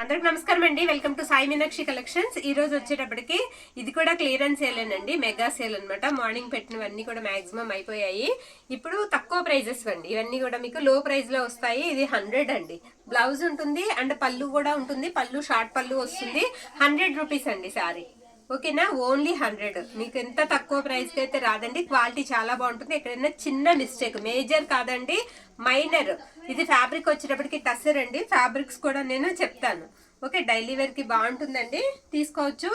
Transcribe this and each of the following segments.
అందరికి నమస్కారం అండి. Welcome to Sai Meenakshi collections. ఈ రోజు వచ్చేటప్పటికి ఇది కూడా క్లియరెన్స్ సేల్ అండి, మెగా సేల్ అనమాట. మార్నింగ్ పెట్టినవన్నీ కూడా మాక్సిమం అయిపోయాయి. ఇప్పుడు తక్కువ ప్రైజెస్ అండి, ఇవన్నీ కూడా మీకు లో ప్రైస్ లో వస్తాయి. ఇది 100 అండి. బ్లౌజ్ ఉంటుంది అండ్ పళ్ళు కూడా ఉంటుంది. పళ్ళు షార్ట్ పళ్ళు వస్తుంది. 100 రూపీస్ అండి సారీ. ఓకేనా, ఓన్లీ 100. మీకు ఎంత తక్కువ ప్రైస్ కి అయితే రాదండి. క్వాలిటీ చాలా బాగుంటుంది. ఎక్కడైనా చిన్న మిస్టేక్, మేజర్ కాదండి, మైనర్. ఇది ఫ్యాబ్రిక్ వచ్చేటప్పటికి టస్సర్ అండి. ఫ్యాబ్రిక్స్ కూడా నేను చెప్తాను. ఓకే, డైలీ వేర్ కి బాగుంటుందండి, తీసుకోవచ్చు.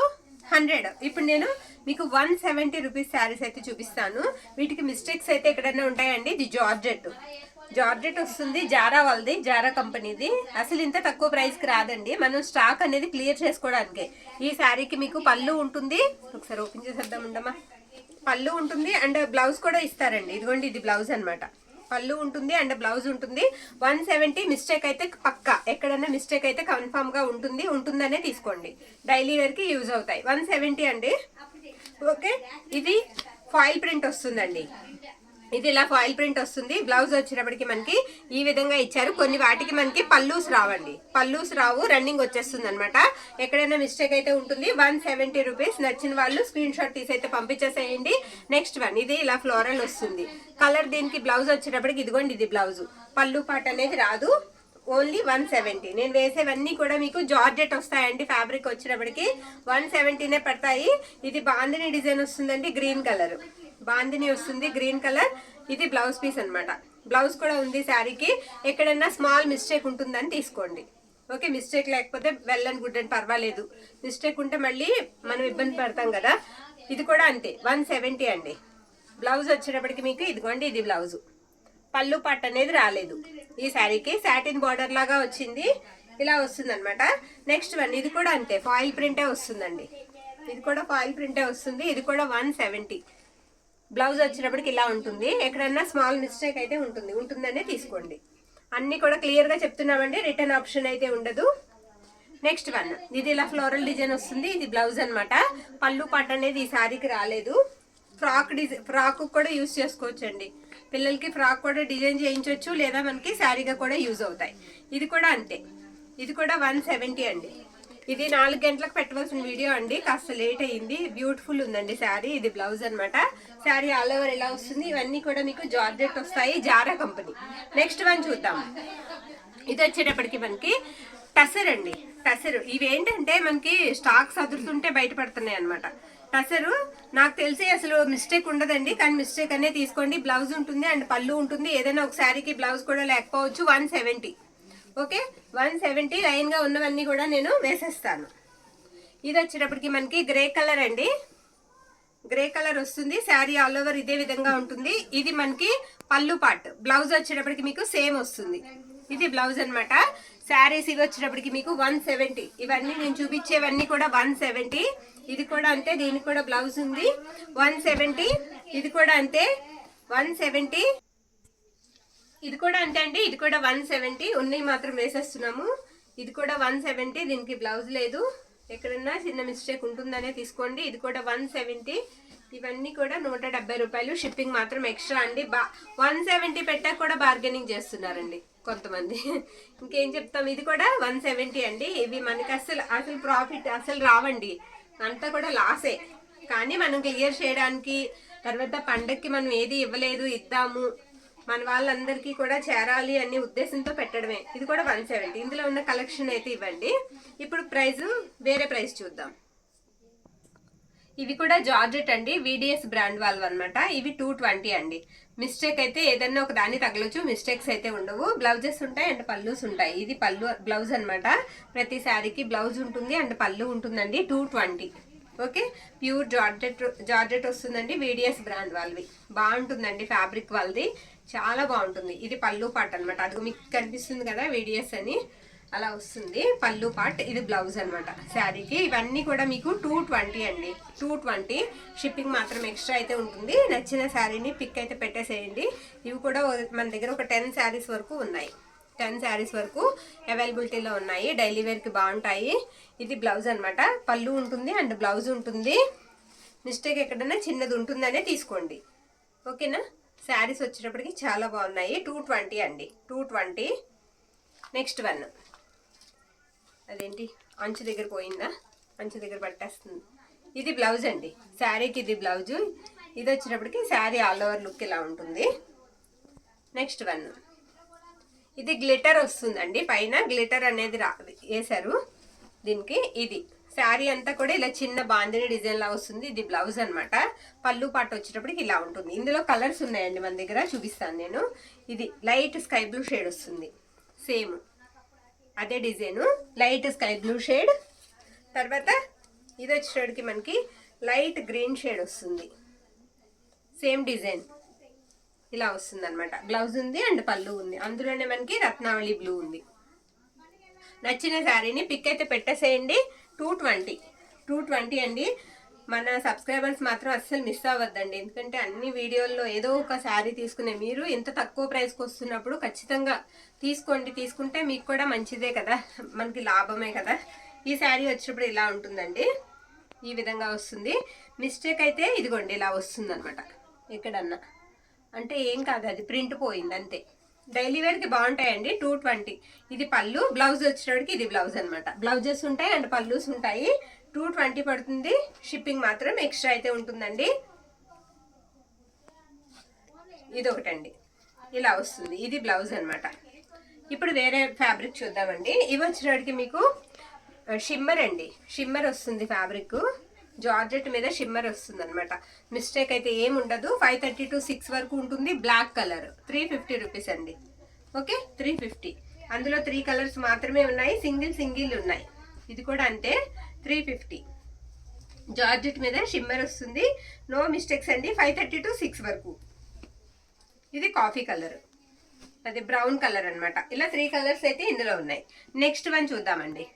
100. ఇప్పుడు నేను మీకు 170 రూపీస్ శారీస్ అయితే చూపిస్తాను. వీటికి మిస్టేక్స్ అయితే ఎక్కడైనా ఉంటాయండి. ఇది జార్జెట్ వస్తుంది, జారా వాళ్ళది, జారా కంపెనీది. అసలు ఇంత తక్కువ ప్రైస్ కి రాదండి. మనం స్టాక్ అనేది క్లియర్ చేసుకోవడానికి. ఈ శారీకి మీకు పళ్ళు ఉంటుంది, ఒకసారి ఓపెన్ చేసేద్దాం ఉండమ్మా. పళ్ళు ఉంటుంది అండ్ బ్లౌజ్ కూడా ఇస్తారండి. ఇదిగోండి, ఇది బ్లౌజ్ అనమాట. పళ్ళు ఉంటుంది అండ్ బ్లౌజ్ ఉంటుంది. 170. మిస్టేక్ అయితే పక్కా, ఎక్కడైనా మిస్టేక్ అయితే కన్ఫామ్ గా ఉంటుందనే తీసుకోండి. డైలీ వేర్ కి యూజ్ అవుతాయి. 170 అండి. ఓకే, ఇది ఫాయిల్ ప్రింట్ వస్తుందండి. ఇది ఇలా ఫాయిల్ ప్రింట్ వస్తుంది. బ్లౌజ్ వచ్చేటప్పటికి మనకి ఈ విధంగా ఇచ్చారు. కొన్ని వాటికి మనకి పల్లూస్ రావండి, పల్లూస్ రావు, రన్నింగ్ వచ్చేస్తుంది అనమాట. ఎక్కడైనా మిస్టేక్ అయితే ఉంటుంది. 170 రూపీస్. నచ్చిన వాళ్ళు స్క్రీన్ షాట్ తీసి అయితే పంపించేసేయండి. నెక్స్ట్ వన్, ఇది ఇలా ఫ్లోరల్ వస్తుంది కలర్. దీనికి బ్లౌజ్ వచ్చేటప్పటికి ఇదిగోండి, ఇది బ్లౌజ్. పళ్ళు పాట అనేది రాదు. ఓన్లీ 170. నేను వేసేవన్నీ కూడా మీకు జార్జెట్ వస్తాయండి. ఫ్యాబ్రిక్ వచ్చేటప్పటికి 170నే పడతాయి. ఇది బాందిని డిజైన్ వస్తుందండి, గ్రీన్ కలర్ బాందిని వస్తుంది, గ్రీన్ కలర్. ఇది బ్లౌజ్ పీస్ అనమాట. బ్లౌజ్ కూడా ఉంది శారీకి. ఎక్కడన్నా స్మాల్ మిస్టేక్ ఉంటుందని తీసుకోండి. ఓకే, మిస్టేక్ లేకపోతే వెల్ అండ్ గుడ్ అని పర్వాలేదు. మిస్టేక్ ఉంటే మళ్ళీ మనం ఇబ్బంది పడతాం కదా. ఇది కూడా అంతే, 170 అండి. బ్లౌజ్ వచ్చేటప్పటికి మీకు ఇదిగోండి, ఇది బ్లౌజ్. పళ్ళు పట్టు అనేది రాలేదు ఈ శారీకి. సాటిన్ బార్డర్ లాగా వచ్చింది, ఇలా వస్తుంది అనమాట. నెక్స్ట్ వన్, ఇది కూడా అంతే, ఫాయిల్ ప్రింటే వస్తుందండి. ఇది కూడా ఫాయిల్ ప్రింటే వస్తుంది. ఇది కూడా 170. బ్లౌజ్ వచ్చేటప్పటికి ఇలా ఉంటుంది. ఎక్కడన్నా స్మాల్ మిస్టేక్ అయితే ఉంటుందనే తీసుకోండి. అన్ని కూడా క్లియర్ గా చెప్తున్నామండి, రిటర్న్ ఆప్షన్ అయితే ఉండదు. నెక్స్ట్ వన్, ఇది ఇలా ఫ్లోరల్ డిజైన్ వస్తుంది. ఇది బ్లౌజ్ అనమాట. పళ్ళు పట్టు అనేది ఈ శారీకి రాలేదు. ఫ్రాక్ కూడా యూజ్ చేసుకోవచ్చు అండి. పిల్లలకి ఫ్రాక్ కూడా డిజైన్ చేయించవచ్చు, లేదా మనకి శారీగా కూడా యూజ్ అవుతాయి. ఇది కూడా అంతే, ఇది కూడా 170 అండి. ఇది 4 గంటలకు పెట్టవలసిన వీడియో అండి, కాస్త లేట్ అయ్యింది. బ్యూటిఫుల్ ఉందండి శారీ. ఇది బ్లౌజ్ అనమాట. శారీ ఆల్ ఓవర్ ఎలా వస్తుంది. ఇవన్నీ కూడా మీకు జార్జెట్ వస్తాయి, జారా కంపెనీ. నెక్స్ట్ వన్ చూద్దాం. ఇది వచ్చేటప్పటికి మనకి టసర్ అండి. టసర్ ఇవేంటంటే మనకి స్టాక్ సదురుతుంటే బయటపడుతున్నాయి అనమాట. టసరు నాకు తెలిసి అసలు మిస్టేక్ ఉండదండి, కానీ మిస్టేక్ అనే తీసుకోండి. బ్లౌజ్ ఉంటుంది అండ్ పళ్ళు ఉంటుంది. ఏదైనా ఒక శారీకి బ్లౌజ్ కూడా లేకపోవచ్చు. 170. ఓకే, 170. లైన్ గా ఉన్నవన్నీ కూడా నేను వేసేస్తాను. ఇది వచ్చేటప్పటికి మనకి గ్రే కలర్ అండి. గ్రే కలర్ వస్తుంది. శారీ ఆల్ ఓవర్ ఇదే విధంగా ఉంటుంది. ఇది మనకి పళ్ళు పార్ట్. బ్లౌజ్ వచ్చేటప్పటికి మీకు సేమ్ వస్తుంది. ఇది బ్లౌజ్ అనమాట. శారీస్ ఇవి వచ్చేటప్పటికి మీకు 170. ఇవన్నీ నేను చూపించేవన్నీ కూడా 170. ఇది కూడా అంతే, దీనికి కూడా బ్లౌజ్ ఉంది. 170. ఇది కూడా అంతే, 170. ఇది కూడా అంతే అండి. ఇది కూడా 170. ఉన్నాయి మాత్రం వేసేస్తున్నాము. ఇది కూడా 170. దీనికి బ్లౌజ్ లేదు. ఎక్కడన్నా చిన్న మిస్టేక్ ఉంటుందనే తీసుకోండి. ఇది కూడా 170. ఇవన్నీ కూడా 170 రూపాయలు. షిప్పింగ్ మాత్రం ఎక్స్ట్రా అండి. 170 పెట్టాక కూడా బార్గెనింగ్ చేస్తున్నారండి కొంతమంది. ఇంకేం చెప్తాం. ఇది కూడా 170 అండి. ఇవి మనకి అసలు ప్రాఫిట్ అసలు రావండి, అంతా కూడా లాసే. కానీ మనం క్లియర్ చేయడానికి, తర్వాత పండక్కి మనం ఏది ఇవ్వలేదు, ఇద్దాము, మన వాళ్ళందరికీ కూడా చేరాలి అనే ఉద్దేశంతో పెట్టడమే. ఇది కూడా 170. ఇందులో ఉన్న కలెక్షన్ అయితే ఇవ్వండి. ఇప్పుడు ప్రైస్, వేరే ప్రైస్ చూద్దాం. ఇవి కూడా జార్జెట్ అండి, VDS బ్రాండ్ వాళ్ళవి అనమాట. ఇవి 220 అండి. మిస్టేక్ అయితే ఏదన్నా ఒక దాన్ని తగలచ్చు, మిస్టేక్స్ అయితే ఉండవు. బ్లౌజెస్ ఉంటాయి అండ్ పల్లూస్ ఉంటాయి. ఇది పళ్ళు బ్లౌజ్ అనమాట. ప్రతి శారీకి బ్లౌజ్ ఉంటుంది అండ్ పళ్ళు ఉంటుందండి. 220. ఓకే, ప్యూర్ జార్జెట్ వస్తుందండి. VDS బ్రాండ్ వాళ్ళవి. బాగుంటుందండి ఫ్యాబ్రిక్ వాళ్ళది, చాలా బాగుంటుంది. ఇది పళ్ళు పార్ట్ అనమాట. అది మీకు కనిపిస్తుంది కదా VDS అని, అలా వస్తుంది పళ్ళు పార్ట్. ఇది బ్లౌజ్ అనమాట శారీకి. ఇవన్నీ కూడా మీకు 220 అండి. 220. షిప్పింగ్ మాత్రం ఎక్స్ట్రా అయితే ఉంటుంది. నచ్చిన శారీని పిక్ అయితే పెట్టేసేయండి. ఇవి కూడా మన దగ్గర ఒక 10 శారీస్ వరకు ఉన్నాయి. 10 శారీస్ వరకు అవైలబిలిటీలో ఉన్నాయి. డైలీ వేర్కి బాగుంటాయి. ఇది బ్లౌజ్ అనమాట. పళ్ళు ఉంటుంది అండ్ బ్లౌజ్ ఉంటుంది. మిస్టేక్ ఎక్కడైనా చిన్నది ఉంటుందనే తీసుకోండి. ఓకేనా. శారీస్ వచ్చేటప్పటికి చాలా బాగున్నాయి. 220 అండి, 220. నెక్స్ట్ వన్, అదేంటి అంచు దగ్గర పోయిందా, అంచు దగ్గర పట్టేస్తుంది. ఇది బ్లౌజ్ అండి, శారీకి ఇది బ్లౌజు. ఇది వచ్చినప్పటికి శారీ ఆల్ ఓవర్ లుక్ ఇలా ఉంటుంది. నెక్స్ట్ వన్, ఇది గ్లిటర్ వస్తుందండి, పైన గ్లిటర్ అనేది వేసారు దీనికి. ఇది శారీ అంతా కూడా ఇలా చిన్న బాందిని డిజైన్ లా వస్తుంది. ఇది బ్లౌజ్ అనమాట. పళ్ళు పాటు వచ్చేటప్పటికి ఇలా ఉంటుంది. ఇందులో కలర్స్ ఉన్నాయండి మన దగ్గర, చూపిస్తాను నేను. ఇది లైట్ స్కై బ్లూ షేడ్ వస్తుంది, సేమ్ అదే design, light sky blue shade. తర్వాత ఇది వచ్చేటప్పటికి మనకి లైట్ గ్రీన్ షేడ్ వస్తుంది, సేమ్ డిజైన్ ఇలా వస్తుంది అనమాట. బ్లౌజ్ ఉంది అండ్ పళ్ళు ఉంది. అందులోనే మనకి రత్నావళి బ్లూ ఉంది. నచ్చిన శారీని పిక్ అయితే పెట్టేసేయండి. 220 అండి. మన సబ్స్క్రైబర్స్ మాత్రం అస్సలు మిస్ అవ్వద్దండి, ఎందుకంటే అన్ని వీడియోల్లో ఏదో ఒక శారీ తీసుకునే మీరు ఇంత తక్కువ ప్రైస్కి వస్తున్నప్పుడు ఖచ్చితంగా తీసుకోండి. తీసుకుంటే మీకు కూడా మంచిదే కదా, మనకి లాభమే కదా. ఈ శారీ వచ్చినప్పుడు ఇలా ఉంటుందండి, ఈ విధంగా వస్తుంది. మిస్టేక్ అయితే ఇదిగోండి ఇలా వస్తుంది అనమాట, ఎక్కడన్నా అంటే ఏం కాదు, అది ప్రింట్ పోయింది అంతే. డైలీ వేర్కి బాగుంటాయండి. 220. ఇది పళ్ళు, బ్లౌజ్ వచ్చేటప్పటికి ఇది బ్లౌజ్ అనమాట. బ్లౌజెస్ ఉంటాయి అండ్ పళ్ళుస్ ఉంటాయి. 220 పడుతుంది. షిప్పింగ్ మాత్రం ఎక్స్ట్రా అయితే ఉంటుందండి. ఇది ఒకటండి, ఇలా వస్తుంది. ఇది బ్లౌజ్ అనమాట. ఇప్పుడు వేరే ఫ్యాబ్రిక్ చూద్దామండి. ఇవి వచ్చేటప్పటికి మీకు షిమ్మర్ అండి, షిమ్మర్ వస్తుంది ఫ్యాబ్రిక్. జార్జెట్ మీద షిమ్మర్ వస్తుంది అనమాట. మిస్టేక్ అయితే ఏం ఉండదు. 530 to 6 వరకు ఉంటుంది. బ్లాక్ కలర్ 350 రూపీస్ అండి. ఓకే, 350. అందులో 3 కలర్స్ మాత్రమే ఉన్నాయి, సింగిల్ ఉన్నాయి. ఇది కూడా అంతే, 350. జార్జెట్ మీద షిమ్మర్ వస్తుంది. నో మిస్టేక్స్ అండి. 530 to 6 వరకు. ఇది కాఫీ కలర్, అది బ్రౌన్ కలర్ అనమాట. ఇలా 3 కలర్స్ అయితే ఇందులో ఉన్నాయి. నెక్స్ట్ వన్ చూద్దామండి.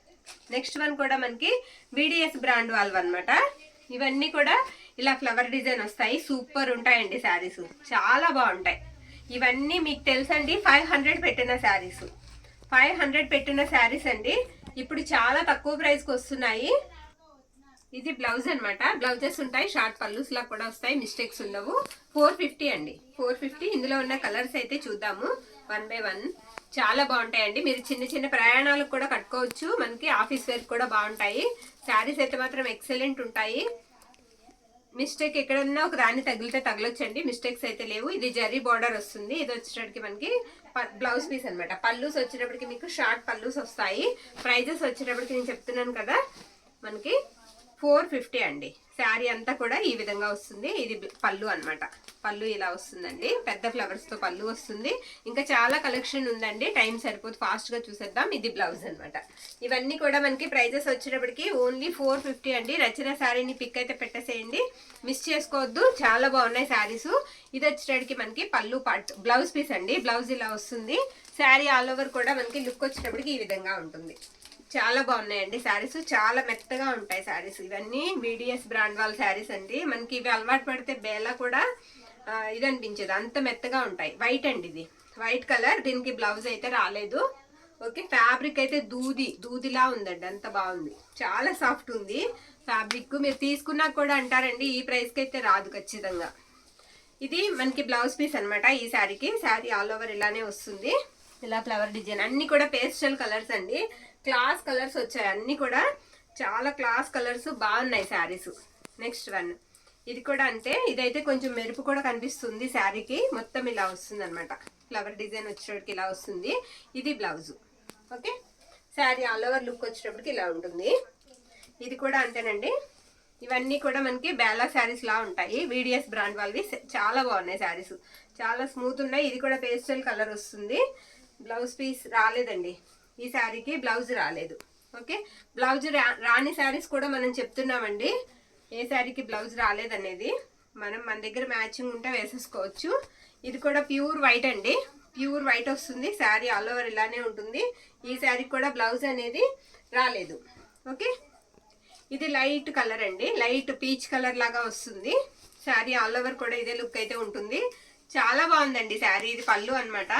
నెక్స్ట్ వన్ కూడా మనకి VDS బ్రాండ్ వాళ్ళవి అనమాట. ఇవన్నీ కూడా ఇలా ఫ్లవర్ డిజైన్ వస్తాయి. సూపర్ ఉంటాయండి శారీస్, చాలా బాగుంటాయి. ఇవన్నీ మీకు తెలుసండి, 500 పెట్టిన శారీస్, 500 పెట్టిన శారీస్ అండి. ఇప్పుడు చాలా తక్కువ ప్రైస్కి వస్తున్నాయి. ఇది బ్లౌజ్ అనమాట. బ్లౌజెస్ ఉంటాయి, షార్ట్ పల్లూస్ లా కూడా వస్తాయి, మిస్టేక్స్ ఉండవు. 450 అండి, 450. ఇందులో ఉన్న కలర్స్ అయితే చూద్దాము 1 by 1. చాలా బాగుంటాయండి. మీరు చిన్న చిన్న ప్రయాణాలకు కూడా కట్టుకోవచ్చు, మనకి ఆఫీస్ వేర్ కూడా బాగుంటాయి. శారీస్ అయితే మాత్రం ఎక్సలెంట్ ఉంటాయి. మిస్టేక్ ఎక్కడన్నా ఒక దాన్ని తగిలితే తగలొచ్చండి, మిస్టేక్స్ అయితే లేవు. ఇది జరీ బార్డర్ వస్తుంది. ఇది వచ్చేటప్పటికి మనకి బ్లౌజ్ పీస్ అనమాట. పల్లూస్ వచ్చేటప్పటికి మీకు షార్ట్ పల్లూస్ వస్తాయి. ప్రైజెస్ వచ్చేటప్పటికి నేను చెప్తున్నాను కదా, మనకి 450 అండి. శారీ అంతా కూడా ఈ విధంగా వస్తుంది. ఇది పళ్ళు అనమాట. పళ్ళు ఇలా వస్తుందండి, పెద్ద ఫ్లవర్స్ తో పళ్ళు వస్తుంది. ఇంకా చాలా కలెక్షన్ ఉందండి, టైం సరిపోదు, ఫాస్ట్ గా చూసేద్దాం. ఇది బ్లౌజ్ అనమాట. ఇవన్నీ కూడా మనకి ప్రైజెస్ వచ్చేటప్పటికి ఓన్లీ 450 అండి. నచ్చిన శారీని పిక్ అయితే పెట్టేసేయండి, మిస్ చేసుకోవద్దు. చాలా బాగున్నాయి శారీస్. ఇది వచ్చేటప్పటికి మనకి పళ్ళు పార్ట్, బ్లౌజ్ పీస్ అండి. బ్లౌజ్ ఇలా వస్తుంది. శారీ ఆల్ ఓవర్ కూడా మనకి లుక్ వచ్చేటప్పటికి ఈ విధంగా ఉంటుంది. చాలా బాగున్నాయండి శారీస్, చాలా మెత్తగా ఉంటాయి శారీస్. ఇవన్నీ VDS బ్రాండ్ వాళ్ళ శారీస్ అండి. మనకి ఇవి అలవాటు పడితే బేలా కూడా ఇది అనిపించదు, అంత మెత్తగా ఉంటాయి. వైట్ అండి, ఇది వైట్ కలర్. దీనికి బ్లౌజ్ అయితే రాలేదు. ఓకే, ఫ్యాబ్రిక్ అయితే దూదిలా ఉందండి, అంత బాగుంది. చాలా సాఫ్ట్ ఉంది ఫ్యాబ్రిక్. మీరు తీసుకున్నా కూడా అంటారండి ఈ ప్రైస్కి అయితే రాదు ఖచ్చితంగా. ఇది మనకి బ్లౌజ్ పీస్ అనమాట. ఈ శారీకి శారీ ఆల్ ఓవర్ ఇలానే వస్తుంది. ఇలా ఫ్లవర్ డిజైన్, అన్ని కూడా పేస్టల్ కలర్స్ అండి. క్లాస్ కలర్స్ వచ్చాయి, అన్ని కూడా చాలా క్లాస్ కలర్స్, బాగున్నాయి శారీస్. నెక్స్ట్ వన్, ఇది కూడా అంతే. ఇదైతే కొంచెం మెరుపు కూడా కనిపిస్తుంది శారీకి. మొత్తం ఇలా వస్తుంది అనమాట, ఫ్లవర్ డిజైన్ వచ్చేటప్పటికి ఇలా వస్తుంది. ఇది blouse. Okay, sari all over look వచ్చేటప్పటికి ఇలా ఉంటుంది. ఇది కూడా అంతేనండి. ఇవన్నీ కూడా మనకి బేలా శారీస్ లా ఉంటాయి. VDS బ్రాండ్ వాళ్ళవి చాలా బాగున్నాయి శారీస్, చాలా స్మూత్ ఉన్నాయి. ఇది కూడా పేస్టల్ కలర్ వస్తుంది. బ్లౌజ్ పీస్ రాలేదండి ఈ శారీకి, బ్లౌజ్ రాలేదు. ఓకే, బ్లౌజ్ రాని శారీస్ కూడా మనం చెప్తున్నామండి, ఏ శారీకి బ్లౌజ్ రాలేదనేది. మన దగ్గర మ్యాచింగ్ ఉంటే వేసేసుకోవచ్చు. ఇది కూడా ప్యూర్ వైట్ అండి, ప్యూర్ వైట్ వస్తుంది. శారీ ఆల్ ఓవర్ ఇలానే ఉంటుంది. ఈ శారీకి కూడా బ్లౌజ్ అనేది రాలేదు. ఓకే, ఇది లైట్ కలర్ అండి, లైట్ పీచ్ కలర్ లాగా వస్తుంది. శారీ ఆల్ ఓవర్ కూడా ఇదే లుక్ అయితే ఉంటుంది. చాలా బాగుందండి శారీ. ఇది పళ్ళు అనమాట,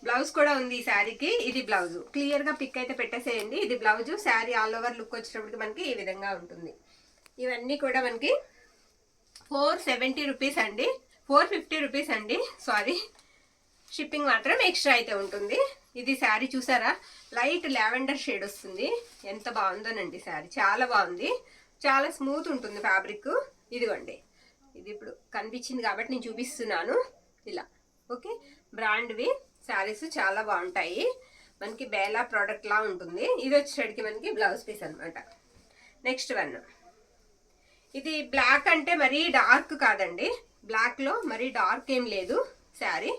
బ్లౌజ్ కూడా ఉంది ఈ శారీకి. ఇది బ్లౌజ్. క్లియర్ గా పిక్ అయితే పెట్టేసేయండి. ఇది blouse. Sari all over look వచ్చేటప్పటికి మనకి ఈ విధంగా ఉంటుంది. ఇవన్నీ కూడా మనకి 470 రూపీస్ అండి, 450 రూపీస్ అండి, సారీ షిప్పింగ్ మాత్రం ఎక్స్ట్రా అయితే ఉంటుంది. ఇది శారీ చూసారా, లైట్ లావెండర్ షేడ్ వస్తుంది. ఎంత బాగుందోనండి శారీ, చాలా బాగుంది, చాలా స్మూత్ ఉంటుంది ఫ్యాబ్రిక్. ఇదిగోండి, ఇది ఇప్పుడు కనిపించింది కాబట్టి నేను చూపిస్తున్నాను ఇలా. ఓకే, బ్రాండ్వి శారీస్ చాలా బాగుంటాయి. మనకి బేలా ప్రోడక్ట్ లా ఉంటుంది. ఇది వచ్చేటికి మనకి బ్లౌజ్ పీస్ అనమాట. నెక్స్ట్ వన్, ఇది బ్లాక్ అంటే మరీ డార్క్ కాదండి, బ్లాక్లో మరీ డార్క్ ఏం లేదు. శారీ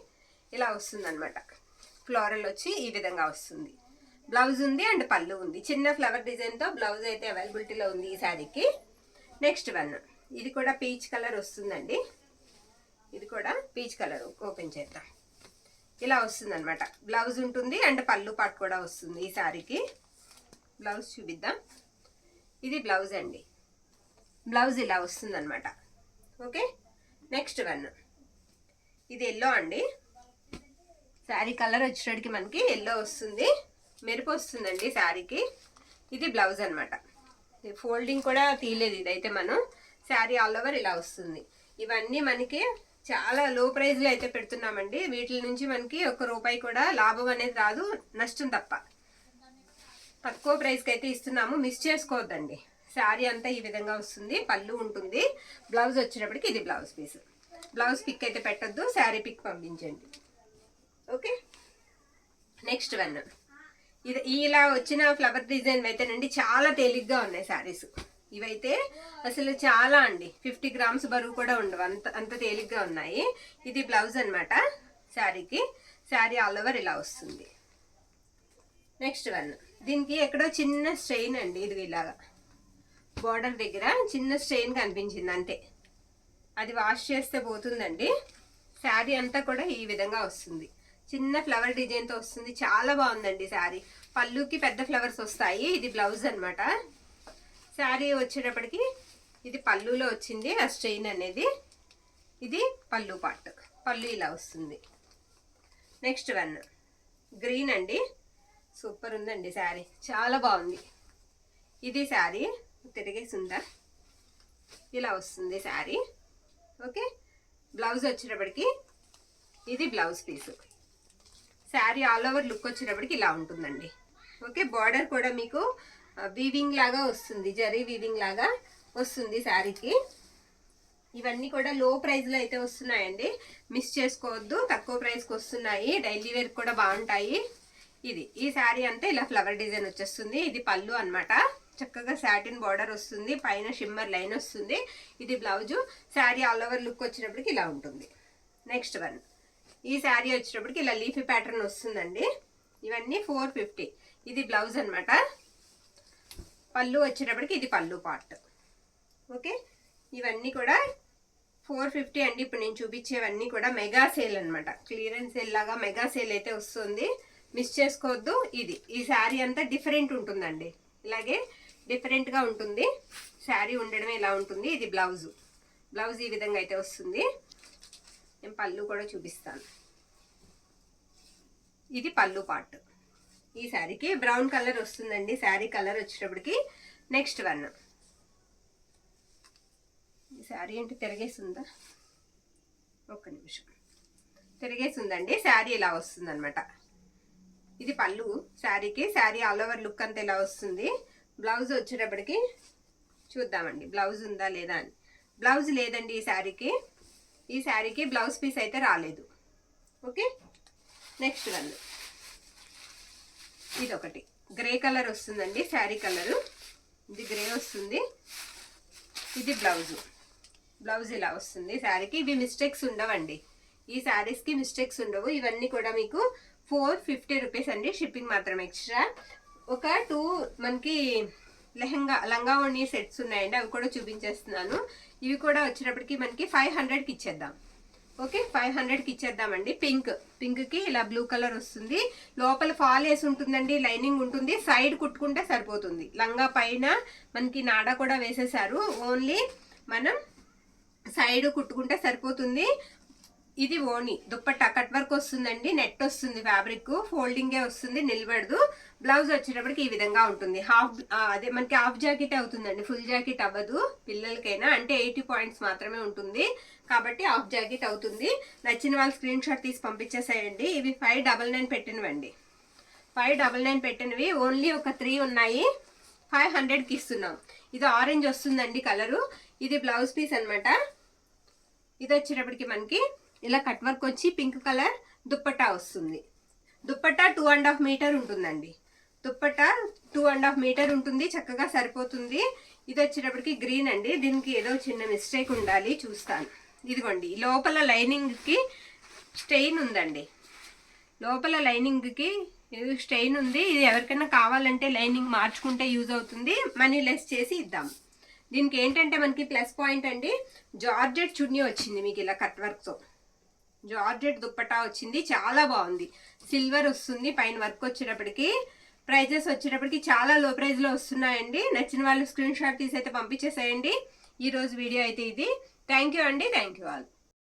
ఇలా వస్తుంది అనమాట. ఫ్లోరల్ వచ్చి ఈ విధంగా వస్తుంది. బ్లౌజ్ ఉంది అండ్ పళ్ళు ఉంది. చిన్న ఫ్లవర్ డిజైన్తో బ్లౌజ్ అయితే అవైలబిలిటీలో ఉంది ఈ శారీకి. నెక్స్ట్ వన్, ఇది కూడా పీచ్ కలర్ వస్తుందండి. ఇది కూడా పీచ్ కలర్. ఓపెన్ చేద్దాం. ఇలా వస్తుంది అనమాట. బ్లౌజ్ ఉంటుంది అండ్ పళ్ళు పాటు కూడా వస్తుంది ఈ శారీకి. బ్లౌజ్ చూపిద్దాం. ఇది బ్లౌజ్ అండి. బ్లౌజ్ ఇలా వస్తుంది అనమాట. ఓకే, నెక్స్ట్ వన్, ఇది ఎల్లో అండి. శారీ కలర్ వచ్చేటికి మనకి ఎల్లో వస్తుంది, మెరుపు వస్తుందండి శారీకి. ఇది బ్లౌజ్ అనమాట. ఫోల్డింగ్ కూడా తీయలేదు ఇదైతే మనం. శారీ ఆల్ ఓవర్ ఇలా వస్తుంది. ఇవన్నీ మనకి చాలా లో ప్రైస్లో అయితే పెడుతున్నామండి. వీటి నుంచి మనకి ₹1 కూడా లాభం అనేది రాదు, నష్టం తప్ప. తక్కువ ప్రైస్కి అయితే ఇస్తున్నాము, మిస్ చేసుకోవద్దండి. శారీ అంతా ఈ విధంగా వస్తుంది, పళ్ళు ఉంటుంది. బ్లౌజ్ వచ్చేటప్పటికి ఇది బ్లౌజ్ పీస్. బ్లౌజ్ పిక్ అయితే పెట్టద్దు, శారీ పిక్ పంపించండి. ఓకే, నెక్స్ట్ వన్, ఇది ఇలా వచ్చిన ఫ్లవర్ డిజైన్ అయితేనండి చాలా తేలిగ్గా ఉన్నాయి శారీస్. ఇవైతే అసలు చాలా అండి, 50 గ్రామ్స్ బరువు కూడా ఉండవు, అంత తేలిగ్గా ఉన్నాయి. ఇది బ్లౌజ్ అనమాట శారీకి. శారీ ఆల్ ఓవర్ ఇలా వస్తుంది. నెక్స్ట్ వన్, దీనికి ఎక్కడో చిన్న స్ట్రెయిన్ అండి. ఇది ఇలాగా బార్డర్ దగ్గర చిన్న స్ట్రెయిన్ కనిపించింది అంతే. అది వాష్ చేస్తే పోతుందండి. శారీ అంతా కూడా ఈ విధంగా వస్తుంది. చిన్న ఫ్లవర్ డిజైన్తో వస్తుంది, చాలా బాగుందండి శారీ. పళ్ళుకి పెద్ద ఫ్లవర్స్ వస్తాయి. ఇది బ్లౌజ్ అనమాట. శారీ వచ్చేటప్పటికి ఇది పళ్ళులో వచ్చింది ఆ స్ట్రెయిన్ అనేది. ఇది పళ్ళు పార్ట్. పళ్ళు ఇలా వస్తుంది. నెక్స్ట్ వన్, గ్రీన్ అండి. సూపర్ ఉందండి శారీ, చాలా బాగుంది. ఇది శారీ తిరిగేసి ఉందా, ఇలా వస్తుంది శారీ. ఓకే, బ్లౌజ్ వచ్చేటప్పటికి ఇది blouse piece. Sari all over look వచ్చేటప్పటికి ఇలా ఉంటుందండి. ఓకే, బార్డర్ కూడా మీకు వీవింగ్ లాగా వస్తుంది, జరీ వీవింగ్ లాగా వస్తుంది శారీకి. ఇవన్నీ కూడా లో ప్రైస్లో అయితే వస్తున్నాయండి, మిస్ చేసుకోవద్దు. తక్కువ ప్రైస్కి వస్తున్నాయి, డైలీ వేర్ కూడా బాగుంటాయి. ఇది ఈ శారీ అంతా ఇలా ఫ్లవర్ డిజైన్ వచ్చేస్తుంది. ఇది పళ్ళు అనమాట. చక్కగా సాటిన్ బార్డర్ వస్తుంది, పైన షిమ్మర్ లైన్ వస్తుంది. ఇది blouse. Sari all over look వచ్చేటప్పటికి ఇలా ఉంటుంది. నెక్స్ట్ వన్, ఈ శారీ వచ్చేటప్పటికి ఇలా లీఫీ ప్యాటర్న్ వస్తుందండి. ఇవన్నీ 450. ఇది బ్లౌజ్ అనమాట. పళ్ళు వచ్చేటప్పటికి ఇది పళ్ళు పార్ట్. ఓకే, ఇవన్నీ కూడా 450 అండి. ఇప్పుడు నేను చూపించేవన్నీ కూడా మెగా సేల్ అనమాట. క్లియరెన్స్ సేల్ లాగా మెగా సేల్ అయితే వస్తుంది, మిస్ చేసుకోవద్దు. ఇది ఈ శారీ అంతా డిఫరెంట్ ఉంటుందండి, ఇలాగే డిఫరెంట్గా ఉంటుంది. శారీ ఉండడమే ఇలా ఉంటుంది. ఇది బ్లౌజు. బ్లౌజ్ ఈ విధంగా అయితే వస్తుంది. నేను పళ్ళు కూడా చూపిస్తాను. ఇది పళ్ళు పార్ట్. ఈ శారీకి బ్రౌన్ కలర్ వస్తుందండి శారీ కలర్ వచ్చేటప్పటికి. నెక్స్ట్ వన్, ఈ శారీ అంటే తిరిగేసిందా, ఒక్క నిమిషం. తిరిగేసిందండి. శారీ ఇలా వస్తుంది అనమాట. ఇది పళ్ళు శారీకి. శారీ ఆల్ ఓవర్ లుక్ అంతా ఇలా వస్తుంది. బ్లౌజ్ వచ్చేటప్పటికి చూద్దామండి, బ్లౌజ్ ఉందా లేదా అని. బ్లౌజ్ లేదండి ఈ శారీకి. ఈ శారీకి బ్లౌజ్ పీస్ అయితే రాలేదు. ఓకే, నెక్స్ట్ వన్, ఇది ఒకటి గ్రే కలర్ వస్తుందండి శారీ కలరు. ఇది గ్రే వస్తుంది. ఇది బ్లౌజు. బ్లౌజ్ ఇలా వస్తుంది శారీకి. ఇవి మిస్టేక్స్ ఉండవండి, ఈ శారీస్కి మిస్టేక్స్ ఉండవు. ఇవన్నీ కూడా మీకు 450 రూపీస్ అండి, షిప్పింగ్ మాత్రం ఎక్స్ట్రా. ఒక 2 మనకి లంగా ఓణి సెట్స్ ఉన్నాయండి, అవి కూడా చూపించేస్తున్నాను. ఇవి కూడా వచ్చేటప్పటికి మనకి 500కి ఇచ్చేద్దాం. ఓకే, 500కి ఇచ్చేద్దామండి. పింక్కి ఇలా బ్లూ కలర్ వస్తుంది. లోపల ఫాల్ వేసి ఉంటుందండి, లైనింగ్ ఉంటుంది. సైడ్ కుట్టుకుంటే సరిపోతుంది. లంగా పైన మనకి నాడా కూడా వేసేసారు, ఓన్లీ మనం సైడ్ కుట్టుకుంటే సరిపోతుంది. ఇది ఓణి దుప్పట్టా కట్ వర్క్ వస్తుందండి, నెట్ వస్తుంది, ఫ్యాబ్రిక్ ఫోల్డింగే వస్తుంది, నిలబడదు. బ్లౌజ్ వచ్చేటప్పటికి ఈ విధంగా ఉంటుంది. అదే మనకి హాఫ్ జాకెట్ అవుతుందండి, ఫుల్ జాకెట్ అవ్వదు. పిల్లలకైనా అంటే 80 పాయింట్స్ మాత్రమే ఉంటుంది కాబట్టి హాఫ్ జాకెట్ అవుతుంది. నచ్చిన వాళ్ళు స్క్రీన్ షాట్ తీసి పంపించేసేయండి. ఇవి 599 పెట్టినవండి. 599 పెట్టినవి. ఓన్లీ ఒక 3 ఉన్నాయి. 500కి ఇస్తున్నాం. ఇది ఆరెంజ్ వస్తుందండి కలరు. ఇది బ్లౌజ్ పీస్ అనమాట. ఇది వచ్చేటప్పటికి మనకి ఇలా కట్ వర్క్ వచ్చి పింక్ కలర్ దుప్పట్టా వస్తుంది. దుప్పట్టా 2.5 మీటర్ ఉంటుందండి. దుప్పట్టా 2.5 మీటర్ ఉంటుంది, చక్కగా సరిపోతుంది. ఇది వచ్చేటప్పటికి గ్రీన్ అండి. దీనికి ఏదో చిన్న మిస్టేక్ ఉండాలి, చూస్తాను. ఇదిగోండి, లోపల లైనింగ్కి స్టెయిన్ ఉందండి. లోపల లైనింగ్కి ఏదో స్టెయిన్ ఉంది. ఇది ఎవరికైనా కావాలంటే లైనింగ్ మార్చుకుంటే యూజ్ అవుతుంది. మనీ లెస్ చేసి ఇద్దాం. దీనికి ఏంటంటే మనకి ప్లస్ పాయింట్ అండి, జార్జెట్ చున్నీ వచ్చింది మీకు ఇలా కట్ వర్క్తో. జార్జెట్ దుప్పటా వచ్చింది, చాలా బాగుంది. సిల్వర్ వస్తుంది పైన వర్క్ వచ్చేటప్పటికి. ప్రైజెస్ వచ్చేటప్పటికి చాలా లో ప్రైస్లో వస్తున్నాయండి. నచ్చిన వాళ్ళు స్క్రీన్ షాట్ తీసి అయితే పంపించేసేయండి. ఈరోజు వీడియో అయితే ఇది. థ్యాంక్ యూ అండి. Thank you all.